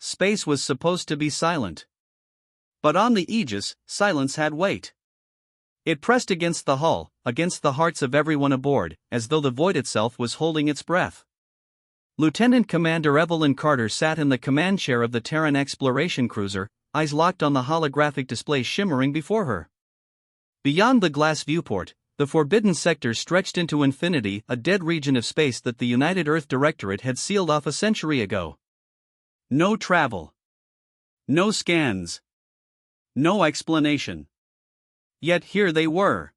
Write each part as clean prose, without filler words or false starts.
space was supposed to be silent. But on the Aegis, silence had weight. It pressed against the hull, against the hearts of everyone aboard, as though the void itself was holding its breath. Lieutenant Commander Evelyn Carter sat in the command chair of the Terran exploration cruiser, eyes locked on the holographic display shimmering before her. Beyond the glass viewport, the forbidden sector stretched into infinity, a dead region of space that the United Earth Directorate had sealed off a century ago. No travel. No scans. No explanation. Yet here they were.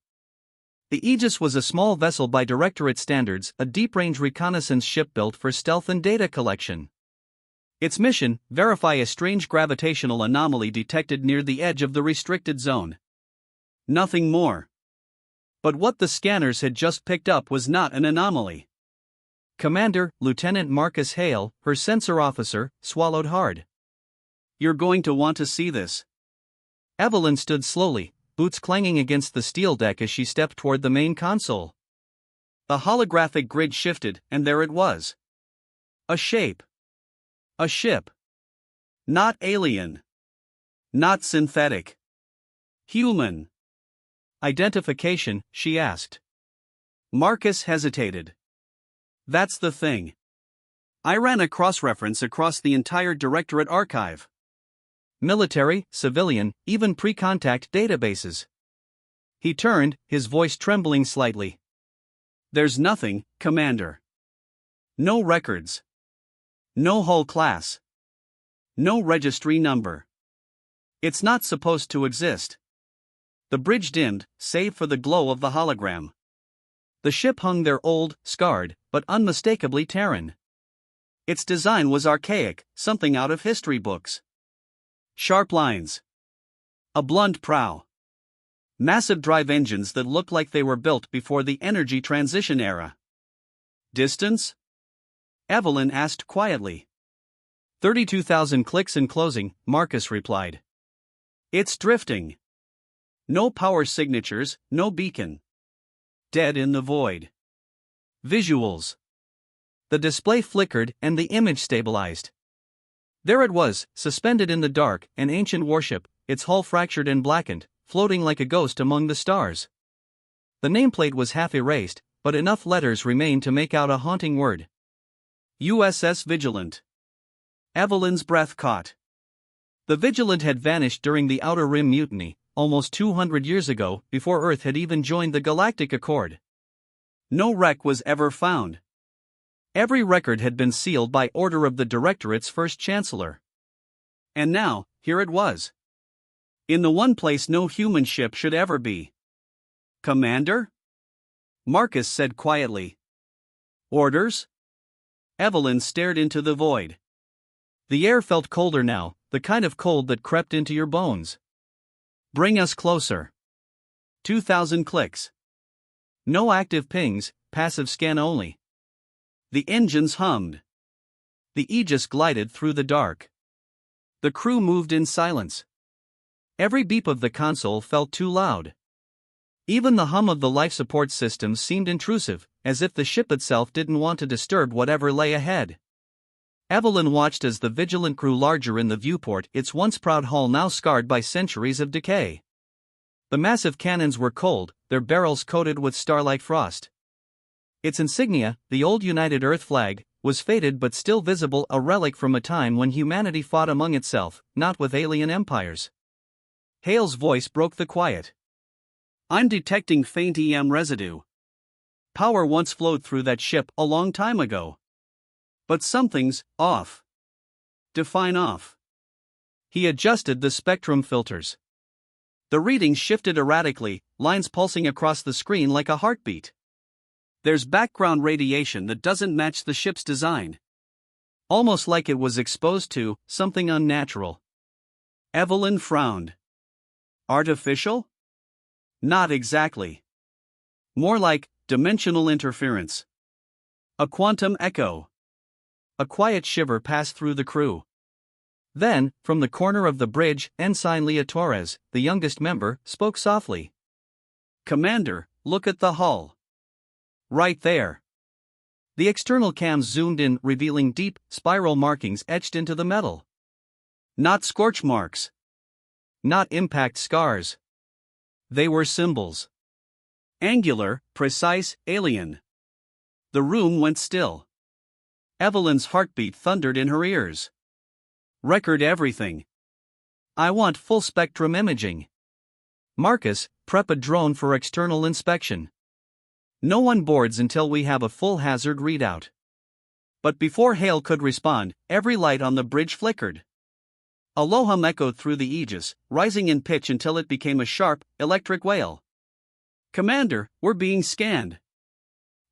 The Aegis was a small vessel by Directorate standards, a deep-range reconnaissance ship built for stealth and data collection. Its mission: verify a strange gravitational anomaly detected near the edge of the restricted zone. Nothing more. But what the scanners had just picked up was not an anomaly. Commander, Lieutenant Marcus Hale, her sensor officer, swallowed hard. "You're going to want to see this." Evelyn stood slowly, boots clanging against the steel deck as she stepped toward the main console. The holographic grid shifted, and there it was. A shape. A ship. Not alien. Not synthetic. Human. "Identification?" she asked. Marcus hesitated. "That's the thing. I ran a cross-reference across the entire Directorate archive. Military, civilian, even pre-contact databases." He turned, his voice trembling slightly. "There's nothing, Commander. No records. No hull class. No registry number. It's not supposed to exist." The bridge dimmed, save for the glow of the hologram. The ship hung there, old, scarred, but unmistakably Terran. Its design was archaic, something out of history books. Sharp lines. A blunt prow. Massive drive engines that looked like they were built before the energy transition era. "Distance?" Evelyn asked quietly. 32,000 clicks and closing, Marcus replied. "It's drifting. No power signatures, no beacon. Dead in the void." Visuals. The display flickered and the image stabilized. There it was, suspended in the dark, an ancient warship, its hull fractured and blackened, floating like a ghost among the stars. The nameplate was half erased, but enough letters remained to make out a haunting word. USS Vigilant. Evelyn's breath caught. The Vigilant had vanished during the Outer Rim mutiny, almost 200 years ago, before Earth had even joined the Galactic Accord. No wreck was ever found. Every record had been sealed by order of the Directorate's first Chancellor. And now, here it was. In the one place no human ship should ever be. "Commander?" Marcus said quietly. "Orders?" Evelyn stared into the void. The air felt colder now, the kind of cold that crept into your bones. "Bring us closer." 2,000 clicks. No active pings, passive scan only. The engines hummed. The Aegis glided through the dark. The crew moved in silence. Every beep of the console felt too loud. Even the hum of the life support systems seemed intrusive, as if the ship itself didn't want to disturb whatever lay ahead. Evelyn watched as the Vigilant grew larger in the viewport, its once proud hull now scarred by centuries of decay. The massive cannons were cold, their barrels coated with starlight frost. Its insignia, the old United Earth flag, was faded but still visible, a relic from a time when humanity fought among itself, not with alien empires. Hale's voice broke the quiet. "I'm detecting faint EM residue. Power once flowed through that ship a long time ago. But something's off." "Define off." He adjusted the spectrum filters. The readings shifted erratically, lines pulsing across the screen like a heartbeat. "There's background radiation that doesn't match the ship's design. Almost like it was exposed to something unnatural." Evelyn frowned. "Artificial?" "Not exactly. More like dimensional interference. A quantum echo." A quiet shiver passed through the crew. Then, from the corner of the bridge, Ensign Leah Torres, the youngest member, spoke softly. "Commander, look at the hull. Right there." The external cams zoomed in, revealing deep, spiral markings etched into the metal. Not scorch marks. Not impact scars. They were symbols. Angular, precise, alien. The room went still. Evelyn's heartbeat thundered in her ears. Record everything. I want full spectrum imaging. Marcus, prep a drone for external inspection. No one boards until we have a full hazard readout. But before Hale could respond, every light on the bridge flickered. A low hum echoed through the Aegis, rising in pitch until it became a sharp, electric wail. Commander, we're being scanned.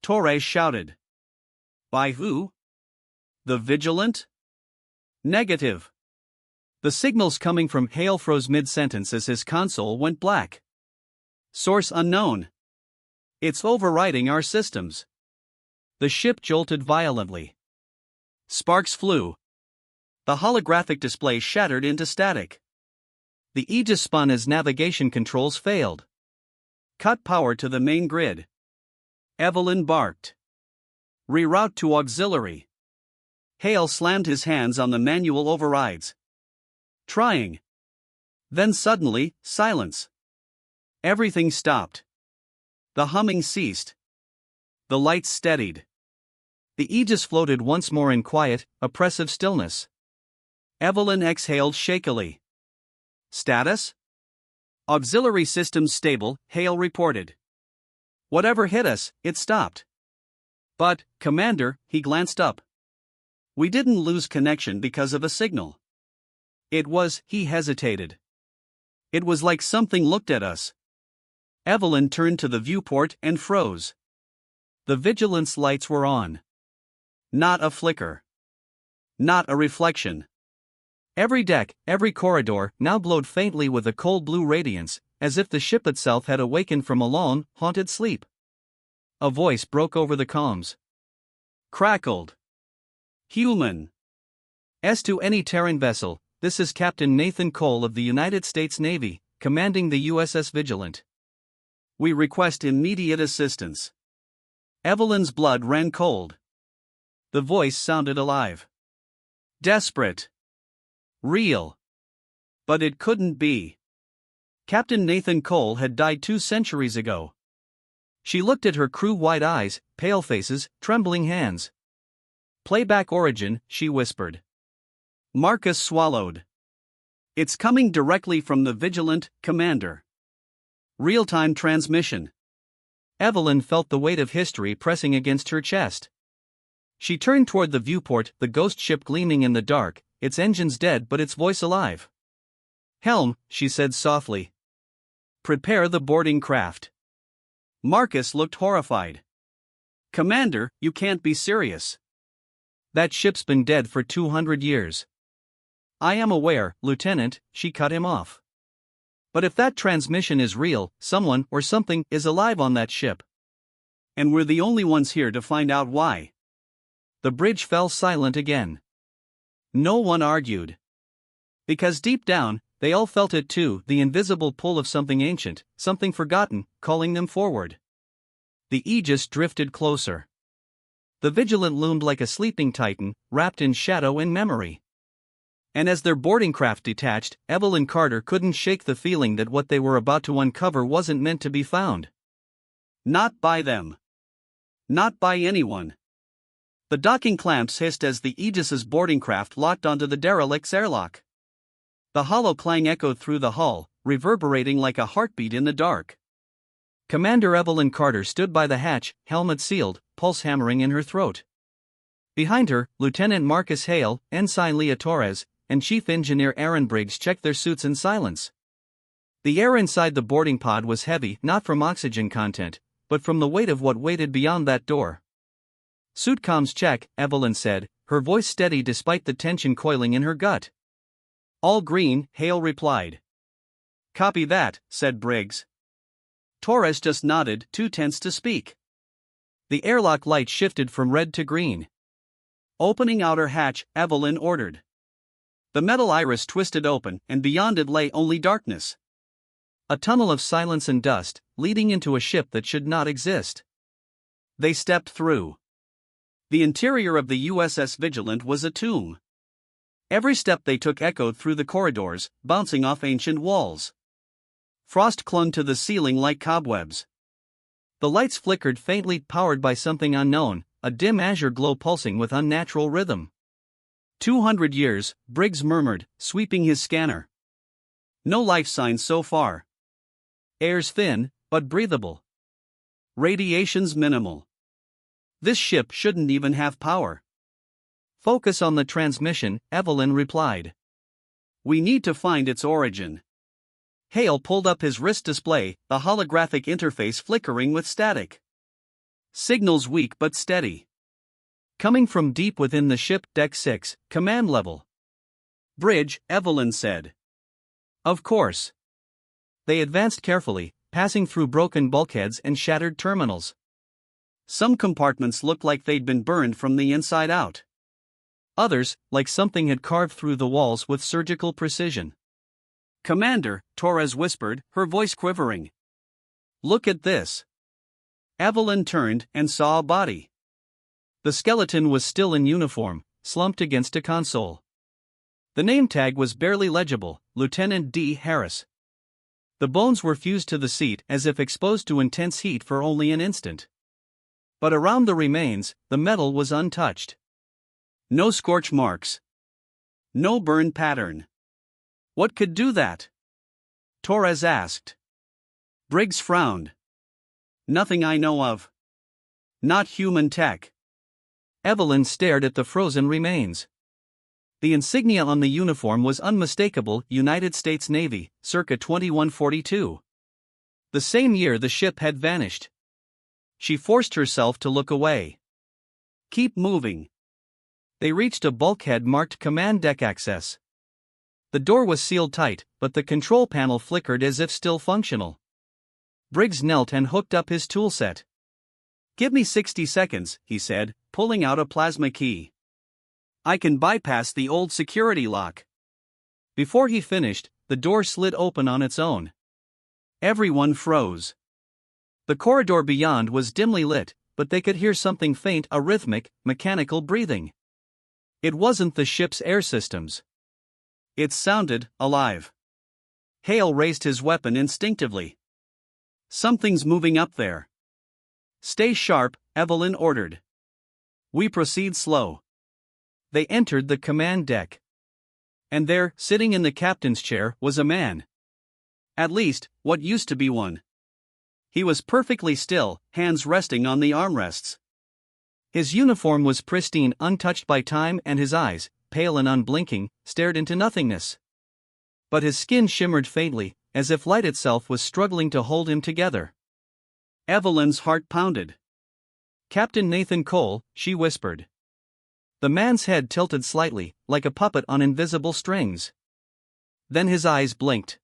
Torres shouted. By who? The Vigilant? Negative. The signals coming from Hale froze mid-sentence as his console went black. Source unknown. It's overriding our systems. The ship jolted violently. Sparks flew. The holographic display shattered into static. The Aegis spun as navigation controls failed. Cut power to the main grid. Evelyn barked. Reroute to auxiliary. Hale slammed his hands on the manual overrides. Trying. Then suddenly, silence. Everything stopped. The humming ceased. The lights steadied. The Aegis floated once more in quiet, oppressive stillness. Evelyn exhaled shakily. Status? Auxiliary systems stable, Hale reported. Whatever hit us, it stopped. But, Commander, he glanced up. We didn't lose connection because of a signal. He hesitated. It was like something looked at us. Evelyn turned to the viewport and froze. The Vigilance lights were on. Not a flicker. Not a reflection. Every deck, every corridor, now glowed faintly with a cold blue radiance, as if the ship itself had awakened from a long, haunted sleep. A voice broke over the comms. Crackled. Human. As to any Terran vessel, this is Captain Nathan Cole of the United States Navy, commanding the USS Vigilant. We request immediate assistance. Evelyn's blood ran cold. The voice sounded alive. Desperate. Real. But it couldn't be. Captain Nathan Cole had died 2 centuries ago. She looked at her crew wide eyes, pale faces, trembling hands. Playback origin, she whispered. Marcus swallowed. It's coming directly from the Vigilant, Commander. Real-time transmission. Evelyn felt the weight of history pressing against her chest. She turned toward the viewport, the ghost ship gleaming in the dark, its engines dead but its voice alive. Helm, she said softly. Prepare the boarding craft. Marcus looked horrified. Commander, you can't be serious. That ship's been dead for 200 years. I am aware, Lieutenant, she cut him off. But if that transmission is real, someone or something is alive on that ship. And we're the only ones here to find out why. The bridge fell silent again. No one argued. Because deep down, they all felt it too, the invisible pull of something ancient, something forgotten, calling them forward. The Aegis drifted closer. The Vigilant loomed like a sleeping titan, wrapped in shadow and memory. And as their boarding craft detached, Evelyn Carter couldn't shake the feeling that what they were about to uncover wasn't meant to be found. Not by them. Not by anyone. The docking clamps hissed as the Aegis's boarding craft locked onto the derelict's airlock. The hollow clang echoed through the hull, reverberating like a heartbeat in the dark. Commander Evelyn Carter stood by the hatch, helmet sealed, pulse hammering in her throat. Behind her, Lieutenant Marcus Hale, Ensign Leah Torres, and Chief Engineer Aaron Briggs checked their suits in silence. The air inside the boarding pod was heavy, not from oxygen content, but from the weight of what waited beyond that door. Suit comms check, Evelyn said, her voice steady despite the tension coiling in her gut. All green, Hale replied. Copy that, said Briggs. Torres just nodded, too tense to speak. The airlock light shifted from red to green. Opening outer hatch, Evelyn ordered. The metal iris twisted open, and beyond it lay only darkness. A tunnel of silence and dust, leading into a ship that should not exist. They stepped through. The interior of the USS Vigilant was a tomb. Every step they took echoed through the corridors, bouncing off ancient walls. Frost clung to the ceiling like cobwebs. The lights flickered faintly, powered by something unknown, a dim azure glow pulsing with unnatural rhythm. 200 years, Briggs murmured, sweeping his scanner. No life signs so far. Air's thin, but breathable. Radiation's minimal. This ship shouldn't even have power. Focus on the transmission, Evelyn replied. We need to find its origin. Hale pulled up his wrist display, the holographic interface flickering with static. Signals weak but steady. Coming from deep within the ship, Deck 6, command level. Bridge, Evelyn said. Of course. They advanced carefully, passing through broken bulkheads and shattered terminals. Some compartments looked like they'd been burned from the inside out. Others, like something had carved through the walls with surgical precision. Commander, Torres whispered, her voice quivering. Look at this. Evelyn turned and saw a body. The skeleton was still in uniform, slumped against a console. The name tag was barely legible, Lieutenant D. Harris. The bones were fused to the seat as if exposed to intense heat for only an instant. But around the remains, the metal was untouched. No scorch marks. No burn pattern. What could do that? Torres asked. Briggs frowned. Nothing I know of. Not human tech. Evelyn stared at the frozen remains. The insignia on the uniform was unmistakable, United States Navy, circa 2142. The same year the ship had vanished. She forced herself to look away. Keep moving. They reached a bulkhead marked Command Deck Access. The door was sealed tight, but the control panel flickered as if still functional. Briggs knelt and hooked up his toolset. Give me 60 seconds, he said, pulling out a plasma key. I can bypass the old security lock. Before he finished, the door slid open on its own. Everyone froze. The corridor beyond was dimly lit, but they could hear something faint, a rhythmic, mechanical breathing. It wasn't the ship's air systems. It sounded alive. Hale raised his weapon instinctively. Something's moving up there. Stay sharp, Evelyn ordered. We proceed slow. They entered the command deck. And there, sitting in the captain's chair, was a man. At least, what used to be one. He was perfectly still, hands resting on the armrests. His uniform was pristine, untouched by time, and his eyes, pale and unblinking, stared into nothingness. But his skin shimmered faintly, as if light itself was struggling to hold him together. Evelyn's heart pounded. Captain Nathan Cole, she whispered. The man's head tilted slightly, like a puppet on invisible strings. Then his eyes blinked.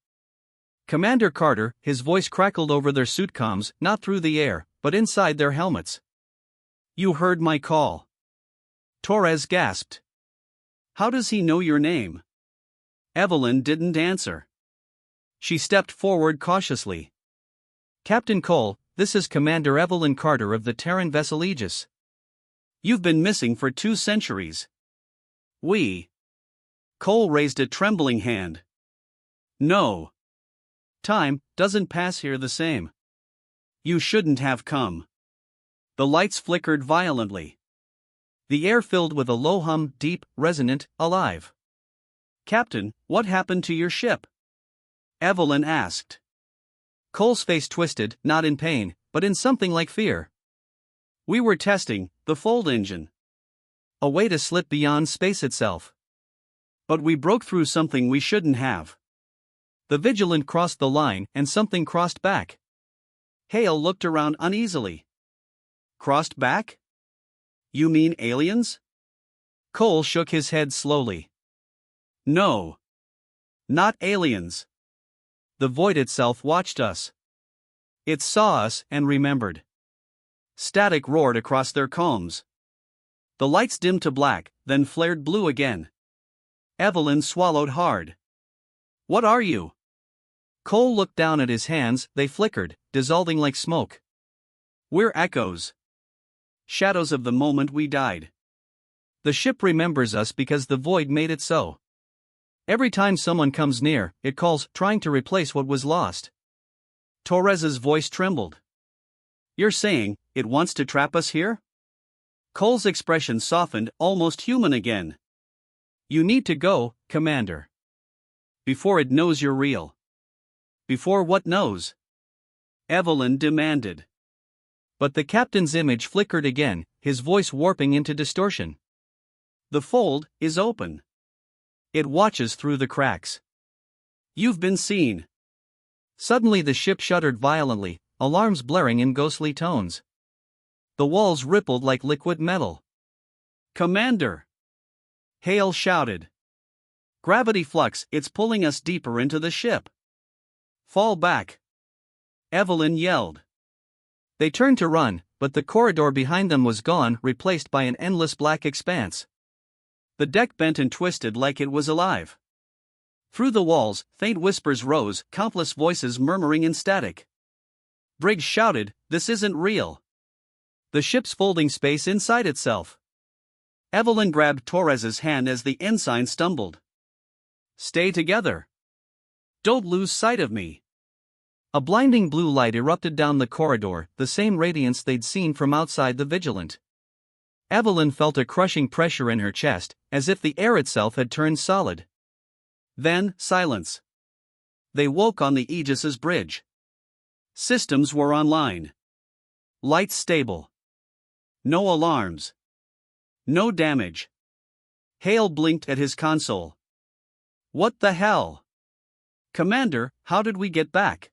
Commander Carter, his voice crackled over their suit comms, not through the air, but inside their helmets. You heard my call. Torres gasped. How does he know your name? Evelyn didn't answer. She stepped forward cautiously. Captain Cole, this is Commander Evelyn Carter of the Terran vessel Aegis. You've been missing for 2 centuries. Cole raised a trembling hand. No. Time doesn't pass here the same. You shouldn't have come. The lights flickered violently. The air filled with a low hum, deep, resonant, alive. Captain, what happened to your ship? Evelyn asked. Cole's face twisted, not in pain, but in something like fear. We were testing the fold engine. A way to slip beyond space itself. But we broke through something we shouldn't have. The Vigilant crossed the line and something crossed back. Hale looked around uneasily. Crossed back? You mean aliens? Cole shook his head slowly. No. Not aliens. The void itself watched us. It saw us and remembered. Static roared across their combs. The lights dimmed to black, then flared blue again. Evelyn swallowed hard. What are you? Cole looked down at his hands, they flickered, dissolving like smoke. We're echoes. Shadows of the moment we died. The ship remembers us because the void made it so. Every time someone comes near, it calls, trying to replace what was lost. Torres's voice trembled. You're saying, it wants to trap us here? Cole's expression softened, almost human again. You need to go, Commander. Before it knows you're real. Before what knows? Evelyn demanded. But the captain's image flickered again, his voice warping into distortion. The fold is open. It watches through the cracks. You've been seen. Suddenly the ship shuddered violently, alarms blaring in ghostly tones. The walls rippled like liquid metal. Commander! Hale shouted. Gravity flux, it's pulling us deeper into the ship. Fall back! Evelyn yelled. They turned to run, but the corridor behind them was gone, replaced by an endless black expanse. The deck bent and twisted like it was alive. Through the walls, faint whispers rose, countless voices murmuring in static. Briggs shouted, "This isn't real." The ship's folding space inside itself. Evelyn grabbed Torres's hand as the ensign stumbled. Stay together. Don't lose sight of me. A blinding blue light erupted down the corridor, the same radiance they'd seen from outside the Vigilant. Evelyn felt a crushing pressure in her chest, as if the air itself had turned solid. Then, silence. They woke on the Aegis's bridge. Systems were online. Lights stable. No alarms. No damage. Hale blinked at his console. What the hell? Commander, how did we get back?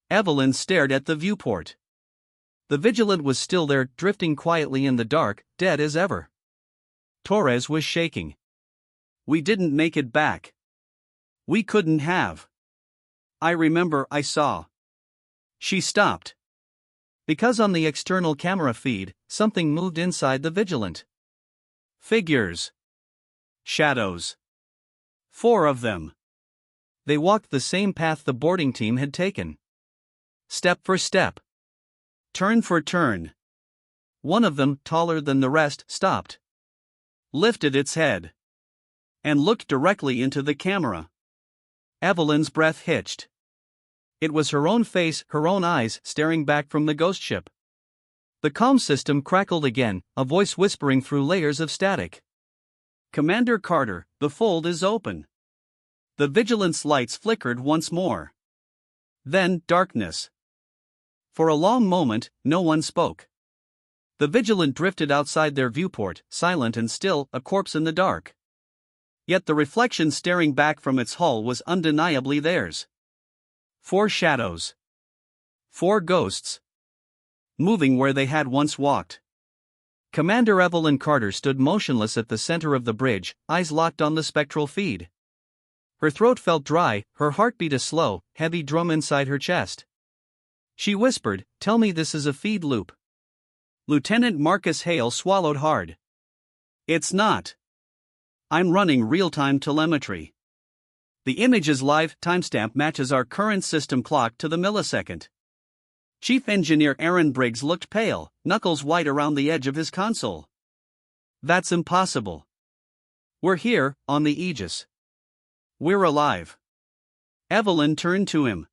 Evelyn stared at the viewport. The Vigilant was still there, drifting quietly in the dark, dead as ever. Torres was shaking. We didn't make it back. We couldn't have. I remember I saw. She stopped. Because on the external camera feed, something moved inside the Vigilant. Figures. Shadows. 4 of them. They walked the same path the boarding team had taken. Step for step. Turn for turn. One of them, taller than the rest, stopped. Lifted its head. And looked directly into the camera. Evelyn's breath hitched. It was her own face, her own eyes, staring back from the ghost ship. The comm system crackled again, a voice whispering through layers of static. Commander Carter, the fold is open. The Vigilant's lights flickered once more. Then, darkness. For a long moment, no one spoke. The Vigilant drifted outside their viewport, silent and still, a corpse in the dark. Yet the reflection staring back from its hull was undeniably theirs. 4 shadows. 4 ghosts. Moving where they had once walked. Commander Evelyn Carter stood motionless at the center of the bridge, eyes locked on the spectral feed. Her throat felt dry, her heart beat a slow, heavy drum inside her chest. She whispered, "Tell me this is a feed loop." Lieutenant Marcus Hale swallowed hard. It's not. I'm running real-time telemetry. The image's live timestamp matches our current system clock to the millisecond. Chief Engineer Aaron Briggs looked pale, knuckles white around the edge of his console. That's impossible. We're here, on the Aegis. We're alive. Evelyn turned to him.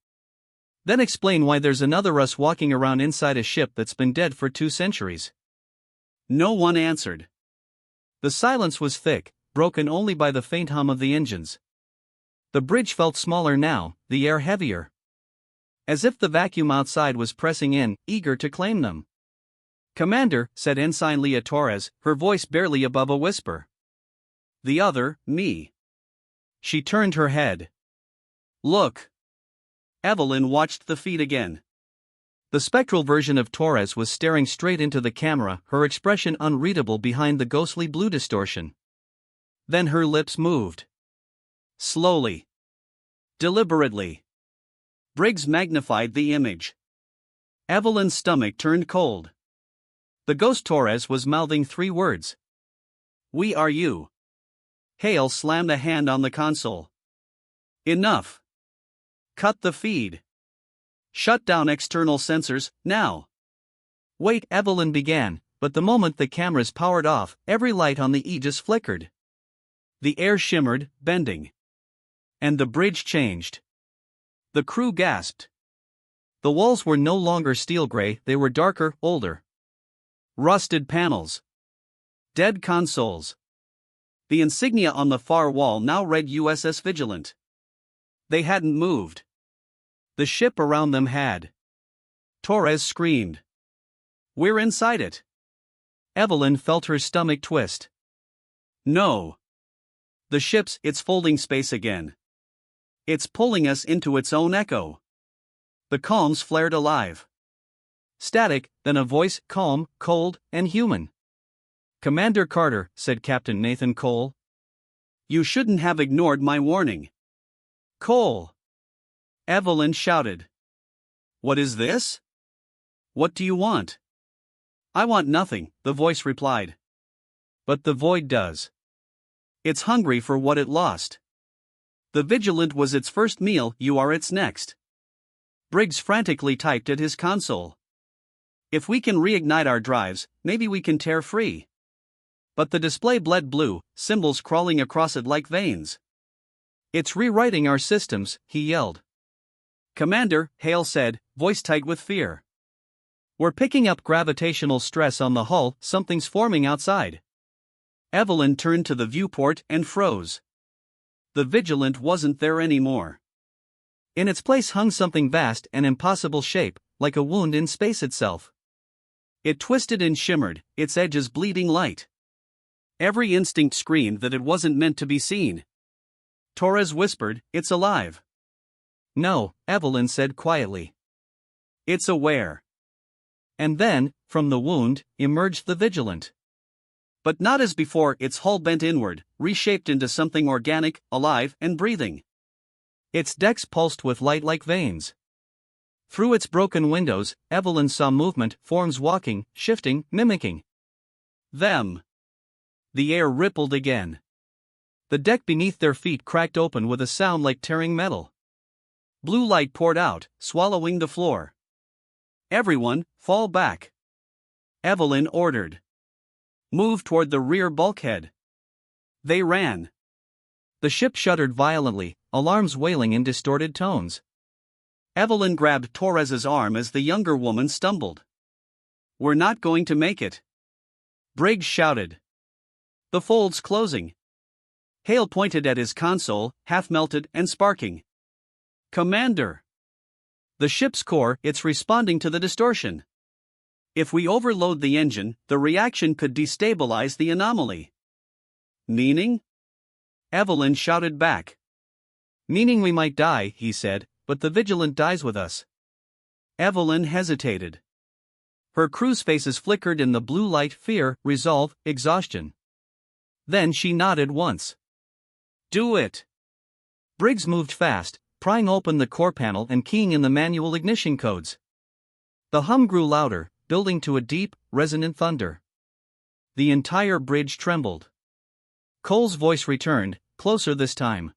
Then explain why there's another us walking around inside a ship that's been dead for 2 centuries. No one answered. The silence was thick, broken only by the faint hum of the engines. The bridge felt smaller now, the air heavier. As if the vacuum outside was pressing in, eager to claim them. Commander, said Ensign Leah Torres, her voice barely above a whisper. The other, me. She turned her head. Look. Evelyn watched the feed again. The spectral version of Torres was staring straight into the camera, her expression unreadable behind the ghostly blue distortion. Then her lips moved. Slowly. Deliberately. Briggs magnified the image. Evelyn's stomach turned cold. The ghost Torres was mouthing 3 words. We are you. Hale slammed a hand on the console. Enough. Cut the feed. Shut down external sensors, now. Wait, Evelyn began, But the moment the cameras powered off, every light on the Aegis flickered. The air shimmered, bending. And the bridge changed. The crew gasped. The walls were no longer steel gray, they were darker, older. Rusted panels. Dead consoles. The insignia on the far wall now read USS Vigilant. They hadn't moved. The ship around them had. Torres screamed. "We're inside it." Evelyn felt her stomach twist. "No. The it's folding space again. It's pulling us into its own echo." The columns flared alive. Static, then a voice, calm, cold, and human. "Commander Carter," said Captain Nathan Cole. "You shouldn't have ignored my warning." "Cole!" Evelyn shouted. "What is this? What do you want?" "I want nothing," the voice replied. "But the void does. It's hungry for what it lost. The Vigilant was its first meal, you are its next." Briggs frantically typed at his console. "If we can reignite our drives, maybe we can tear free." But the display bled blue, symbols crawling across it like veins. "It's rewriting our systems," he yelled. "Commander," Hale said, voice tight with fear. "We're picking up gravitational stress on the hull, something's forming outside." Evelyn turned to the viewport and froze. The Vigilant wasn't there anymore. In its place hung something vast and impossible shape, like a wound in space itself. It twisted and shimmered, its edges bleeding light. Every instinct screamed that it wasn't meant to be seen. Torres whispered, "It's alive." "No," Evelyn said quietly. "It's aware." And then, from the wound, emerged the Vigilant. But not as before, its hull bent inward, reshaped into something organic, alive, and breathing. Its decks pulsed with light like veins. Through its broken windows, Evelyn saw movement, forms walking, shifting, mimicking them. The air rippled again. The deck beneath their feet cracked open with a sound like tearing metal. Blue light poured out, swallowing the floor. "Everyone, fall back," Evelyn ordered. "Move toward the rear bulkhead." They ran. The ship shuddered violently, alarms wailing in distorted tones. Evelyn grabbed Torres's arm as the younger woman stumbled. "We're not going to make it," Briggs shouted. "The fold's closing." Hale pointed at his console, half melted and sparking. "Commander! The ship's core, it's responding to the distortion. If we overload the engine, the reaction could destabilize the anomaly." "Meaning?" Evelyn shouted back. "Meaning we might die," he said, "but the Vigilant dies with us." Evelyn hesitated. Her crew's faces flickered in the blue light, fear, resolve, exhaustion. Then she nodded once. "Do it." Briggs moved fast, prying open the core panel and keying in the manual ignition codes. The hum grew louder, building to a deep, resonant thunder. The entire bridge trembled. Cole's voice returned, closer this time.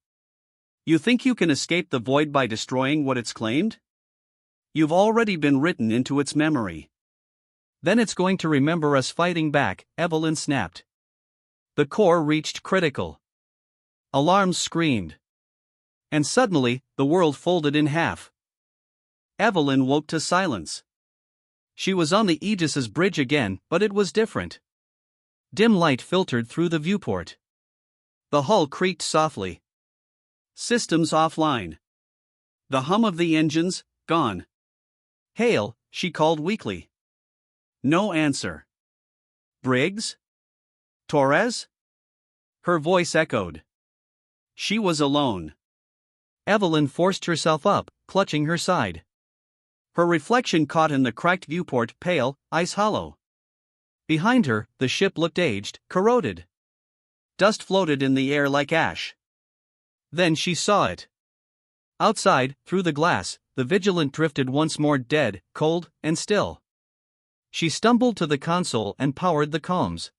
"You think you can escape the void by destroying what it's claimed? You've already been written into its memory. Then it's going to remember us fighting back," Evelyn snapped. The core reached critical. Alarms screamed. And suddenly, the world folded in half. Evelyn woke to silence. She was on the Aegis's bridge again, but it was different. Dim light filtered through the viewport. The hull creaked softly. Systems offline. The hum of the engines, gone. "Hale," she called weakly. No answer. "Briggs? Torres?" Her voice echoed. She was alone. Evelyn forced herself up, clutching her side. Her reflection caught in the cracked viewport, pale, ice hollow. Behind her, the ship looked aged, corroded. Dust floated in the air like ash. Then she saw it. Outside, through the glass, the Vigilant drifted once more, dead, cold, and still. She stumbled to the console and powered the comms.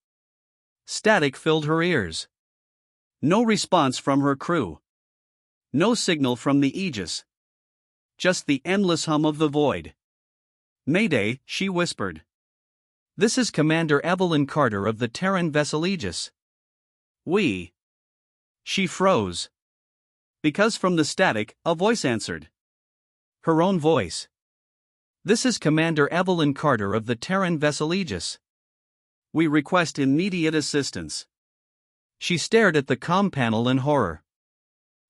Static filled her ears. No response from her crew. No signal from the Aegis. Just the endless hum of the void. "Mayday," she whispered. This is Commander Evelyn Carter of the Terran vessel Aegis. We. She froze. Because from the static, a voice answered. Her own voice. This is Commander Evelyn Carter of the Terran vessel Aegis. We request immediate assistance. She stared at the comm panel in horror.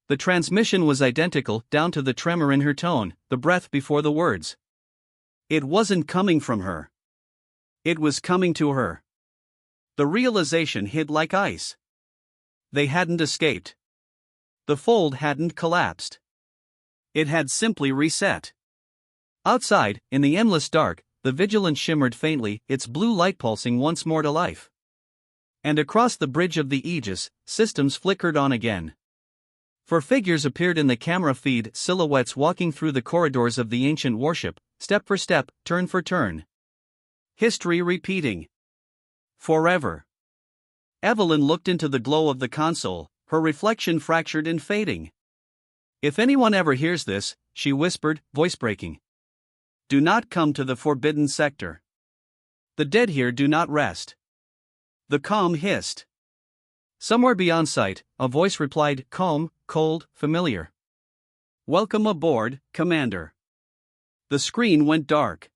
The transmission was identical, down to the tremor in her tone, the breath before the words. It wasn't coming from her. It was coming to her. The realization hit like ice. They hadn't escaped. The fold hadn't collapsed. It had simply reset. Outside, in the endless dark, the Vigilant shimmered faintly, its blue light pulsing once more to life. And across the bridge of the Aegis, systems flickered on again. Four figures appeared in the camera feed, silhouettes walking through the corridors of the ancient warship, step for step, turn for turn. History repeating. Forever. Evelyn looked into the glow of the console, her reflection fractured and fading. If anyone ever hears this, she whispered, voice breaking. Do not come to the forbidden sector. The dead here do not rest. The comm hissed. Somewhere beyond sight, a voice replied, calm, cold, familiar. Welcome aboard, Commander. The screen went dark.